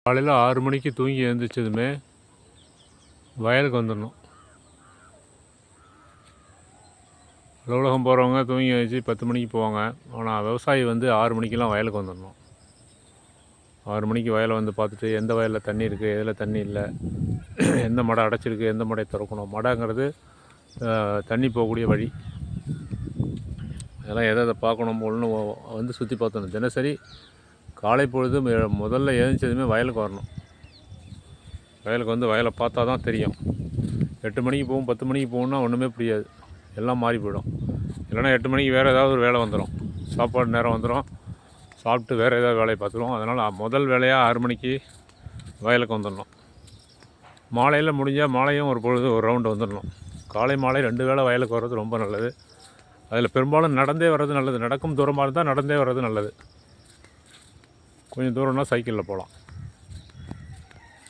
காலையில் 6 மணிக்கு தூங்கி எழுந்திரிச்சதுமே வயலுக்கு வந்துடணும். அலுவலகம் போகிறவங்க தூங்கி எழுந்திரிச்சி 10 மணிக்கு போவாங்க. ஆனால் விவசாயி 6 மணிக்கெலாம் வயலுக்கு வந்துடணும். 6 மணிக்கு வயலை பார்த்துட்டு எந்த வயலில் தண்ணி இருக்குது, எதில் தண்ணி இல்லை, எந்த மடை அடைச்சிருக்கு, எந்த மடையை திறக்கணும். மடைங்கிறது தண்ணி போகக்கூடிய வழி. அதெல்லாம் எதை பார்க்கணும் ஒன்று சுற்றி பார்த்தணும். தினசரி காலை பொழுது முதல்ல எழுந்திரிச்சதுமே வயலுக்கு வரணும். வயலுக்கு வயலை பார்த்தா தான் தெரியும். 8 மணிக்கு போகும் 10 மணிக்கு போகணுன்னா ஒன்றுமே புரியாது, எல்லாம் மாறி போயிடும். இல்லைனா 8 மணிக்கு வேறு ஏதாவது ஒரு வேலை வந்துடும், சாப்பாடு நேரம் வந்துடும், சாப்பிட்டு வேறு ஏதாவது வேலையை பார்த்துருவோம். அதனால் முதல் வேலையாக 6 மணிக்கு வயலுக்கு வந்துடணும். மாலையில் முடிஞ்சால் மாலையும் ஒரு ரவுண்டு வந்துடணும். காலை மாலை 2 வேளை வயலுக்கு வர்றது ரொம்ப நல்லது. அதில் பெரும்பாலும் நடந்தே வர்றது நல்லது. நடக்கும் தூரமாக இருந்தால் நடந்தே வர்றது நல்லது. கொஞ்சம் தூரம்னா சைக்கிளில் போகலாம்.